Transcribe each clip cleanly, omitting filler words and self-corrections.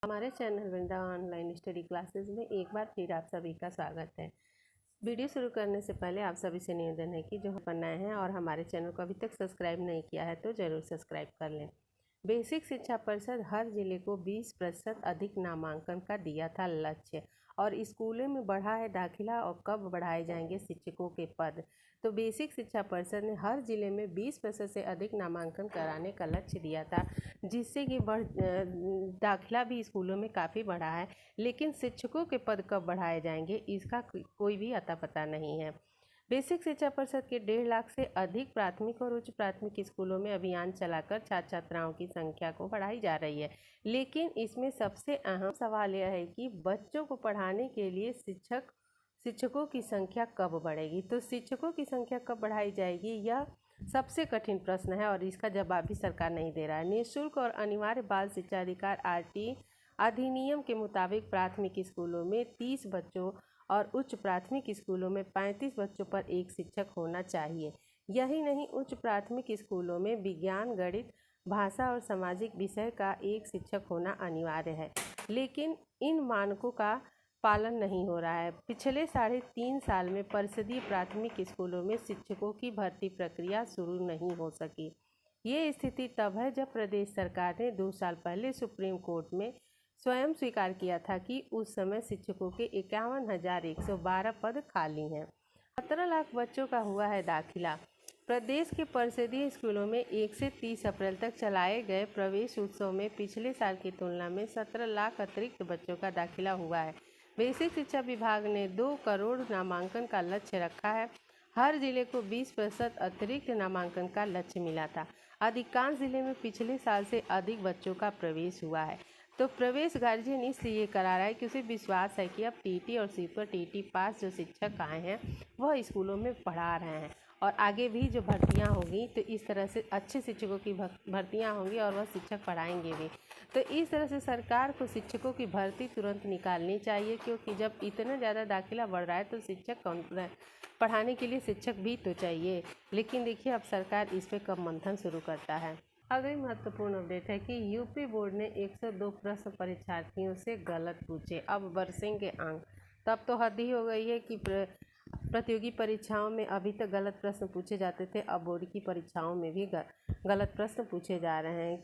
हमारे चैनल वृंदा online study classes में एक बार फिर आप सभी का स्वागत है। वीडियो शुरू करने से पहले आप सभी से निवेदन है कि जो हम नए हैं और हमारे चैनल को अभी तक सब्सक्राइब नहीं किया है तो ज़रूर सब्सक्राइब कर लें। बेसिक शिक्षा परिषद हर जिले को 20% अधिक नामांकन का दिया था लक्ष्य, और स्कूलों में बढ़ा है दाखिला और कब बढ़ाए जाएंगे शिक्षकों के पद। तो बेसिक शिक्षा परिषद ने हर जिले में 20% से अधिक नामांकन कराने का लक्ष्य दिया था, जिससे कि दाखिला भी स्कूलों में काफ़ी बढ़ा है, लेकिन शिक्षकों के पद कब बढ़ाए जाएंगे इसका कोई भी अता पता नहीं है। बेसिक शिक्षा परिषद के 1.5 लाख से अधिक प्राथमिक और उच्च प्राथमिक स्कूलों में अभियान चलाकर छात्र छात्राओं की संख्या को बढ़ाई जा रही है, लेकिन इसमें सबसे अहम सवाल यह है कि बच्चों को पढ़ाने के लिए शिक्षकों की संख्या कब बढ़ेगी। तो शिक्षकों की संख्या कब बढ़ाई जाएगी, यह सबसे कठिन प्रश्न है और इसका जवाब भी सरकार नहीं दे रहा है। निःशुल्क और अनिवार्य बाल शिक्षा अधिकार RT अधिनियम के मुताबिक प्राथमिक स्कूलों में 30 बच्चों और उच्च प्राथमिक स्कूलों में 35 बच्चों पर एक शिक्षक होना चाहिए। यही नहीं, उच्च प्राथमिक स्कूलों में विज्ञान, गणित, भाषा और सामाजिक विषय का एक शिक्षक होना अनिवार्य है, लेकिन इन मानकों का पालन नहीं हो रहा है। पिछले 3.5 साल में परिषदीय प्राथमिक स्कूलों में शिक्षकों की भर्ती प्रक्रिया शुरू नहीं हो सकी। ये स्थिति तब है जब प्रदेश सरकार ने 2 साल पहले सुप्रीम कोर्ट में स्वयं स्वीकार किया था कि उस समय शिक्षकों के 51,112 पद खाली हैं। 17 लाख बच्चों का हुआ है दाखिला। प्रदेश के परिषदीय स्कूलों में 1 से 30 अप्रैल तक चलाए गए प्रवेश उत्सव में पिछले साल की तुलना में 17 लाख अतिरिक्त बच्चों का दाखिला हुआ है। बेसिक शिक्षा विभाग ने 2 करोड़ नामांकन का लक्ष्य रखा है। हर जिले को 20% अतिरिक्त नामांकन का लक्ष्य मिला था। अधिकांश जिले में पिछले साल से अधिक बच्चों का प्रवेश हुआ है। तो प्रवेश गार्जियन इसलिए करा रहा है कि उसे विश्वास है कि अब TT और सुपर TT पास जो शिक्षक आए हैं वह स्कूलों में पढ़ा रहे हैं, और आगे भी जो भर्तियां होंगी तो इस तरह से अच्छे शिक्षकों की भर्तियां होंगी और वह शिक्षक पढ़ाएंगे भी। तो इस तरह से सरकार को शिक्षकों की भर्ती तुरंत निकालनी चाहिए, क्योंकि जब इतना ज़्यादा दाखिला बढ़ रहा है तो शिक्षक कौन पढ़ाने के लिए शिक्षक भी तो चाहिए। लेकिन देखिए अब सरकार इस पर कब मंथन शुरू करता है। अगली महत्वपूर्ण अपडेट है कि यूपी बोर्ड ने 102 प्रश्न परीक्षार्थियों से गलत पूछे, अब बरसेंगे अंक। तब तो हद ही हो गई है कि प्रतियोगी परीक्षाओं में अभी तक गलत प्रश्न पूछे जाते थे, अब बोर्ड की परीक्षाओं में भी गलत प्रश्न पूछे जा रहे हैं।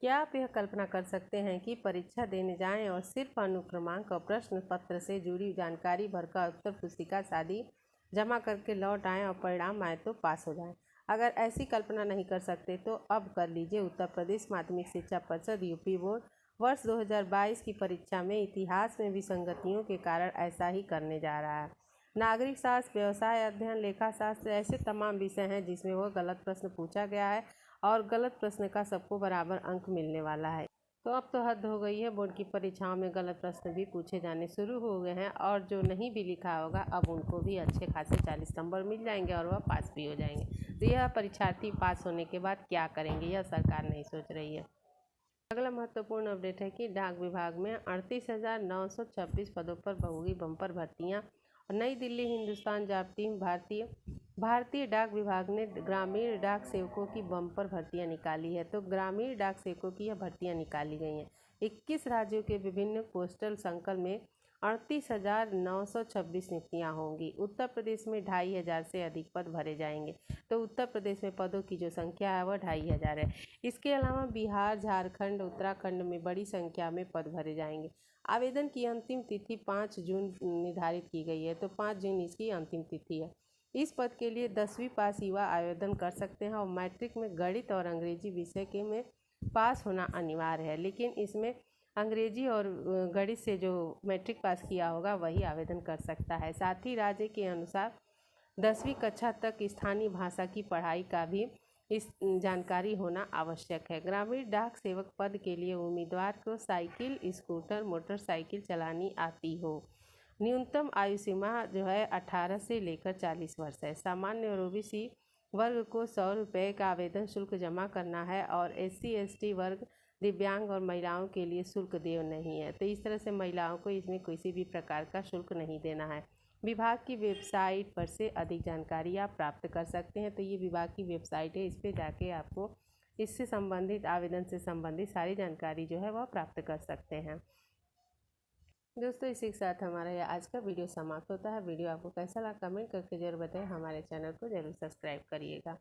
क्या आप यह कल्पना कर सकते हैं कि परीक्षा देने जाएं और सिर्फ अनुक्रमांक और प्रश्न पत्र से जुड़ी जानकारी भरकर उत्तर पुस्तिका सादी जमा करके लौट आएं और परिणाम आए तो पास हो जाएं। अगर ऐसी कल्पना नहीं कर सकते तो अब कर लीजिए। उत्तर प्रदेश माध्यमिक शिक्षा परिषद यूपी बोर्ड वर्ष 2022 की परीक्षा में इतिहास में विसंगतियों के कारण ऐसा ही करने जा रहा है। नागरिक शास्त्र, व्यवसाय अध्ययन, लेखा शास्त्र ऐसे तमाम विषय हैं जिसमें वह गलत प्रश्न पूछा गया है और गलत प्रश्न का सबको बराबर अंक मिलने वाला है। तो अब तो हद हो गई है, बोर्ड की परीक्षाओं में गलत प्रश्न भी पूछे जाने शुरू हो गए हैं, और जो नहीं भी लिखा होगा अब उनको भी अच्छे खासे 40 नंबर मिल जाएंगे और वह पास भी हो जाएंगे। तो यह परीक्षार्थी पास होने के बाद क्या करेंगे, यह सरकार नहीं सोच रही है। अगला महत्वपूर्ण अपडेट है कि डाक विभाग में 38,926 पदों पर होगी बम्पर भर्तियां। नई दिल्ली हिंदुस्तान जागती भारतीय डाक विभाग ने ग्रामीण डाक सेवकों की बम्पर भर्तियां निकाली है। तो ग्रामीण डाक सेवकों की यह भर्तियां निकाली गई हैं। 21 राज्यों के विभिन्न पोस्टल संकुल में 38,926 नियुक्तियां होंगी। उत्तर प्रदेश में 2,500 से अधिक पद भरे जाएंगे। तो उत्तर प्रदेश में पदों की जो संख्या है वह 2,500 है। इसके अलावा बिहार, झारखंड, उत्तराखंड में बड़ी संख्या में पद भरे जाएंगे। आवेदन की अंतिम तिथि 5 जून निर्धारित की गई है। तो 5 जून इसकी अंतिम तिथि है। इस पद के लिए 10वीं पास युवा आवेदन कर सकते हैं और मैट्रिक में गणित और अंग्रेजी विषय के में पास होना अनिवार्य है, लेकिन इसमें अंग्रेजी और गणित से जो मैट्रिक पास किया होगा वही आवेदन कर सकता है। साथ ही राज्य के अनुसार 10वीं कक्षा तक स्थानीय भाषा की पढ़ाई का भी इस जानकारी होना आवश्यक है। ग्रामीण डाक सेवक पद के लिए उम्मीदवार को साइकिल, स्कूटर, मोटरसाइकिल चलानी आती हो। न्यूनतम आयु सीमा जो है 18 से लेकर 40 वर्ष है। सामान्य और OBC वर्ग को 100 रुपये का आवेदन शुल्क जमा करना है, और SC ST वर्ग, दिव्यांग और महिलाओं के लिए शुल्क देय नहीं है। तो इस तरह से महिलाओं को इसमें किसी भी प्रकार का शुल्क नहीं देना है। विभाग की वेबसाइट पर से अधिक जानकारी आप प्राप्त कर सकते हैं। तो ये विभाग की वेबसाइट है, इस पर जाके आपको इससे संबंधित आवेदन से संबंधित सारी जानकारी जो है वह प्राप्त कर सकते हैं। दोस्तों इसी के साथ हमारा यह आज का वीडियो समाप्त होता है। वीडियो आपको कैसा लगा कमेंट करके जरूर बताएं। हमारे चैनल को जरूर सब्सक्राइब करिएगा।